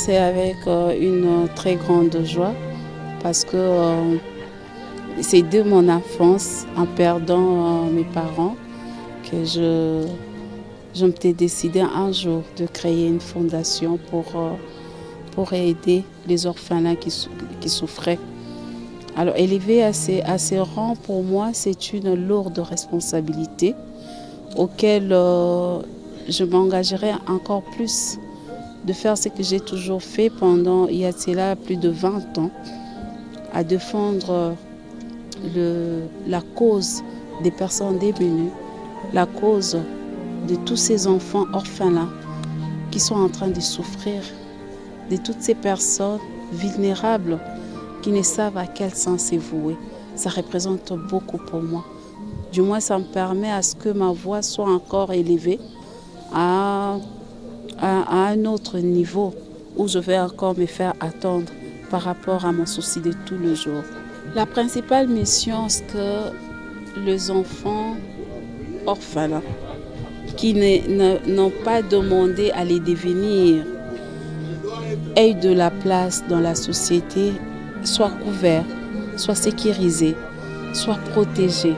c'est avec une très grande joie parce que c'est de mon enfance, en perdant mes parents, que je m'étais décidé un jour de créer une fondation pour aider les orphelins qui souffraient. Alors élever à ces rangs, pour moi, c'est une lourde responsabilité auquel je m'engagerai encore plus de faire ce que j'ai toujours fait pendant, il y a cela plus de 20 ans, à défendre la cause des personnes démunies, la cause de tous ces enfants orphelins qui sont en train de souffrir, de toutes ces personnes vulnérables qui ne savent à quel sens se vouer. Ça représente beaucoup pour moi. Du moins, ça me permet à ce que ma voix soit encore élevée à un autre niveau où je vais encore me faire attendre par rapport à mon souci de tous les jours. La principale mission, c'est que les enfants orphelins qui n'ont pas demandé à les devenir aient de la place dans la société, soient couverts, soient sécurisés, soient protégés.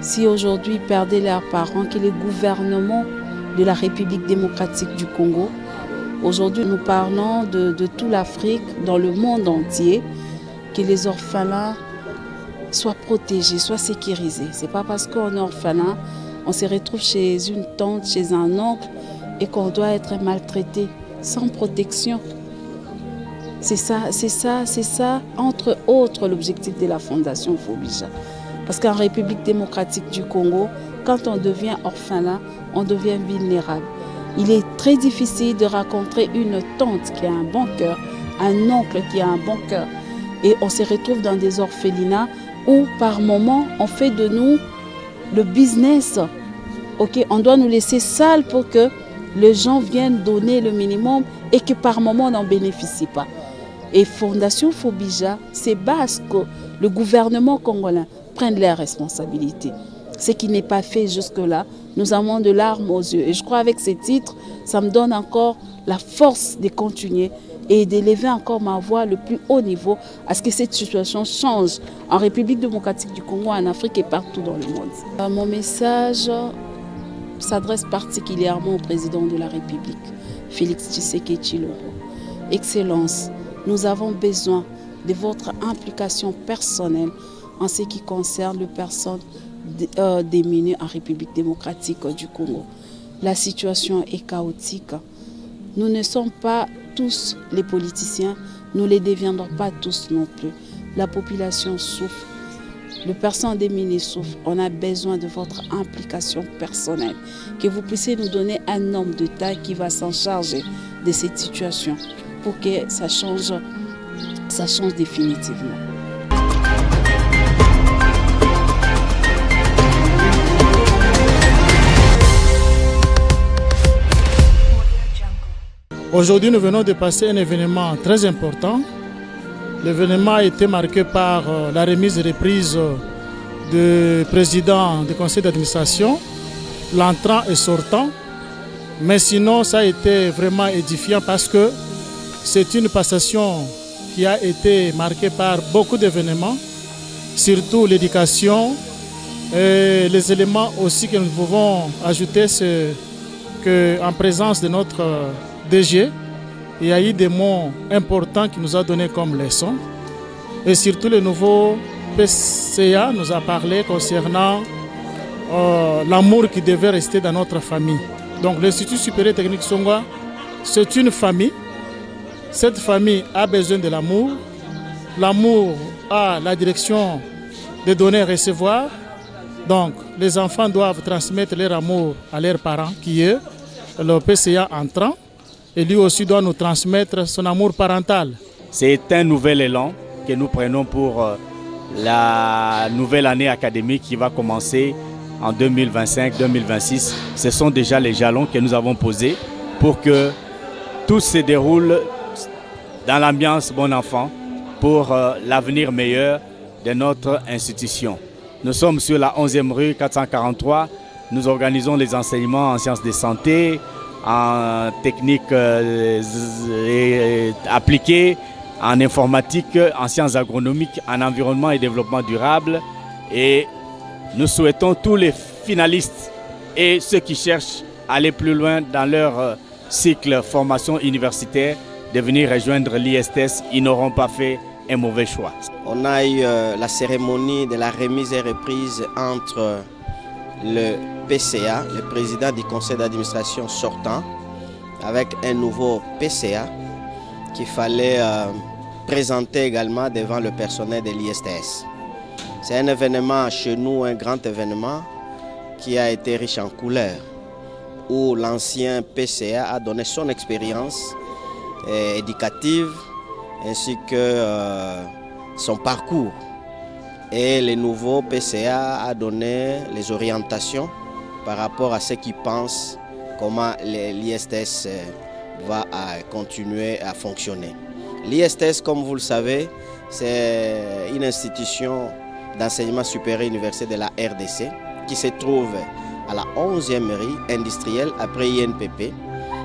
Si aujourd'hui ils perdaient leurs parents, que le gouvernement de la République démocratique du Congo, aujourd'hui nous parlons de toute l'Afrique, dans le monde entier, que les orphelins soient protégés, soient sécurisés. Ce n'est pas parce qu'on est orphelin, on se retrouve chez une tante, chez un oncle et qu'on doit être maltraité, sans protection. C'est ça, entre autres, l'objectif de la Fondation Fobija. Parce qu'en République démocratique du Congo, quand on devient orphelin, on devient vulnérable. Il est très difficile de rencontrer une tante qui a un bon cœur, un oncle qui a un bon cœur. Et on se retrouve dans des orphelinats où, par moment, on fait de nous le business. Okay? On doit nous laisser sales pour que les gens viennent donner le minimum et que par moment, on n'en bénéficie pas. Et Fondation Fobija, c'est parce que le gouvernement congolais prenne leurs responsabilités. Ce qui n'est pas fait jusque-là, nous avons de larmes aux yeux. Et je crois qu'avec ces titres, ça me donne encore la force de continuer et d'élever encore ma voix le plus haut niveau à ce que cette situation change en République démocratique du Congo, en Afrique et partout dans le monde. Mon message s'adresse particulièrement au président de la République, Félix Tshisekedi Tshilombo. Excellence, nous avons besoin de votre implication personnelle en ce qui concerne les personnes démunies en République démocratique du Congo. La situation est chaotique. Nous ne sommes pas tous les politiciens, nous ne les deviendrons pas tous non plus. La population souffre, les personnes démunies souffrent. On a besoin de votre implication personnelle, que vous puissiez nous donner un homme de taille qui va s'en charger de cette situation pour que ça change définitivement. Aujourd'hui, nous venons de passer un événement très important. L'événement a été marqué par la remise et reprise du président du conseil d'administration, l'entrant et sortant. Mais sinon, ça a été vraiment édifiant parce que c'est une passation qui a été marquée par beaucoup d'événements, surtout l'éducation. Et les éléments aussi que nous pouvons ajouter, c'est qu'en présence de notre DG, il y a eu des mots importants qu'il nous a donnés comme leçon. Et surtout le nouveau PCA nous a parlé concernant l'amour qui devait rester dans notre famille. Donc l'Institut supérieur technique Songwa, c'est une famille. Cette famille a besoin de l'amour. L'amour a la direction de donner et recevoir. Donc les enfants doivent transmettre leur amour à leurs parents qui est le PCA entrant. Et lui aussi doit nous transmettre son amour parental. C'est un nouvel élan que nous prenons pour la nouvelle année académique qui va commencer en 2025-2026. Ce sont déjà les jalons que nous avons posés pour que tout se déroule dans l'ambiance bon enfant pour l'avenir meilleur de notre institution. Nous sommes sur la 11e rue 443. Nous organisons les enseignements en sciences de santé, en technique appliquée, en informatique, en sciences agronomiques, en environnement et développement durable. Et nous souhaitons tous les finalistes et ceux qui cherchent à aller plus loin dans leur cycle formation universitaire de venir rejoindre l'ISTS. Ils n'auront pas fait un mauvais choix. On a eu la cérémonie de la remise et reprise entre le PCA, le président du conseil d'administration sortant, avec un nouveau PCA qu'il fallait présenter également devant le personnel de l'ISTS. C'est un événement chez nous, un grand événement qui a été riche en couleurs, où l'ancien PCA a donné son expérience éducative ainsi que son parcours. Et le nouveau PCA a donné les orientations par rapport à ce qu'il pense, comment l'ISTS va continuer à fonctionner. L'ISTS, comme vous le savez, c'est une institution d'enseignement supérieur universitaire de la RDC qui se trouve à la 11e rue industrielle après INPP,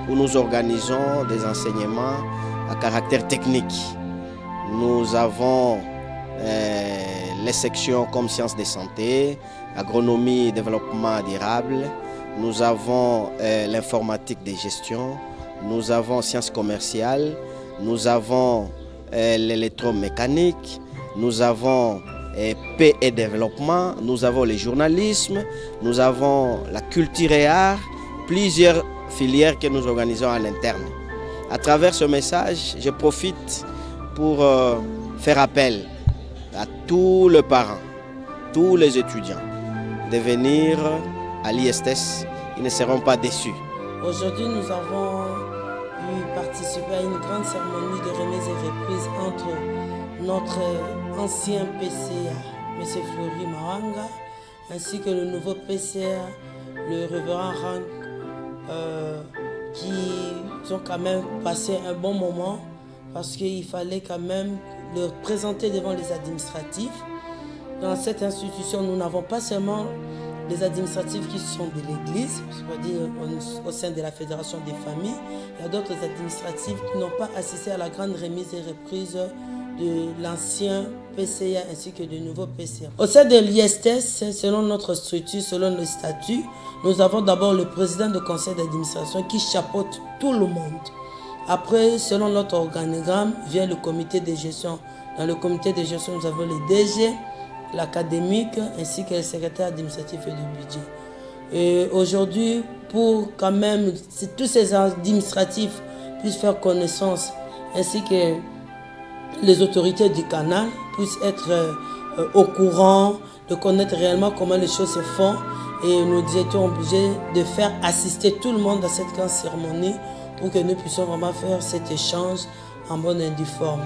où nous organisons des enseignements à caractère technique. Nous avons les sections comme sciences de santé, agronomie et développement durable, nous avons l'informatique de gestion, nous avons sciences commerciales, nous avons l'électromécanique, nous avons paix et développement, nous avons le journalisme, nous avons la culture et art, plusieurs filières que nous organisons à l'interne. À travers ce message, je profite pour faire appel à tous les parents, tous les étudiants, de venir à l'ISTS. Ils ne seront pas déçus. Aujourd'hui, nous avons participer à une grande cérémonie de remise et reprise entre notre ancien PCA, M. Fleury Maranga, ainsi que le nouveau PCA, le révérend Rank, qui ont quand même passé un bon moment parce qu'il fallait quand même le présenter devant les administratifs. Dans cette institution, nous n'avons pas seulement les administratifs qui sont de l'Église, c'est-à-dire au sein de la Fédération des familles. Il y a d'autres administratifs qui n'ont pas assisté à la grande remise et reprise de l'ancien PCA ainsi que du nouveau PCA. Au sein de l'ISTS, selon notre structure, selon le statut, nous avons d'abord le président du conseil d'administration qui chapeaute tout le monde. Après, selon notre organigramme, vient le comité de gestion. Dans le comité de gestion, nous avons les DG, l'académique ainsi que le secrétaire administratif et du budget. Et aujourd'hui, pour quand même tous ces administratifs puissent faire connaissance ainsi que les autorités du canal puissent être au courant, de connaître réellement comment les choses se font, et nous étions obligés de faire assister tout le monde à cette grande cérémonie pour que nous puissions vraiment faire cet échange en bonne et due forme.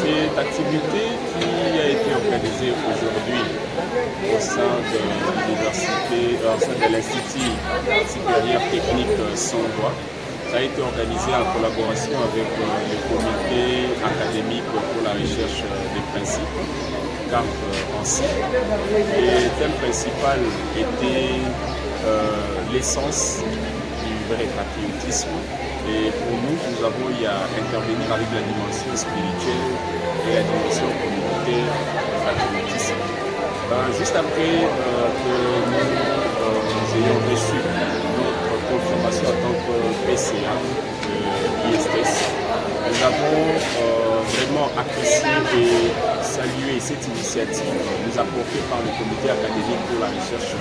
Cette activité qui a été organisée aujourd'hui au sein de l'université, au sein de l'Institut supérieur technique Sandois, ça a été organisé en collaboration avec le comité académique pour la recherche des principes, CAP ANSI. Et le thème principal était l'essence du vrai patriotisme. Et pour nous, nous avons eu à intervenir avec la dimension spirituelle et la dimension communautaire du patriotisme. Juste après que nous ayons reçu notre confirmation en tant que PCA de l'ISTS, nous avons vraiment apprécié et salué cette initiative nous apportée par le comité académique pour la recherche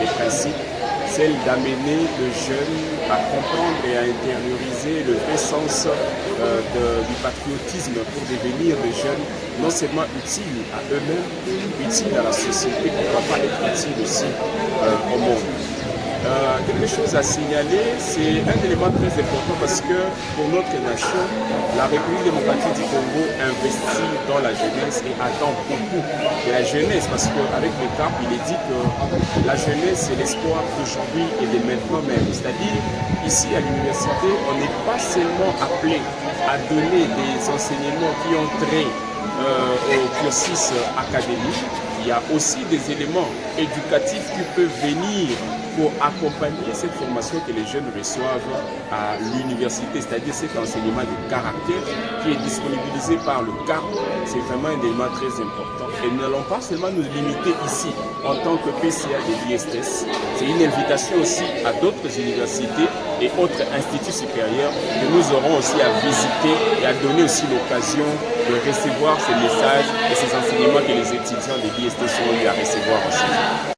des principes, celle d'amener le jeune à comprendre et à intérioriser le vrai sens du patriotisme pour devenir des jeunes non seulement utiles à eux-mêmes, utiles à la société, pourquoi pas être utiles aussi au monde. Quelque chose à signaler, c'est un élément très important parce que pour notre nation, la République démocratique du Congo investit dans la jeunesse et attend beaucoup de la jeunesse parce qu'avec le CAP, il est dit que la jeunesse c'est l'espoir d'aujourd'hui et de maintenant même. C'est-à-dire, ici à l'université, on n'est pas seulement appelé à donner des enseignements qui ont trait au cursus académique, il y a aussi des éléments éducatifs qui peuvent venir pour accompagner cette formation que les jeunes reçoivent à l'université, c'est-à-dire cet enseignement de caractère qui est disponibilisé par le CAP. C'est vraiment un élément très important. Et nous n'allons pas seulement nous limiter ici en tant que PCA de l'ISTS. C'est une invitation aussi à d'autres universités et autres instituts supérieurs que nous aurons aussi à visiter et à donner aussi l'occasion de recevoir ces messages et ces enseignements que les étudiants de l'ISTS ont eu à recevoir aussi.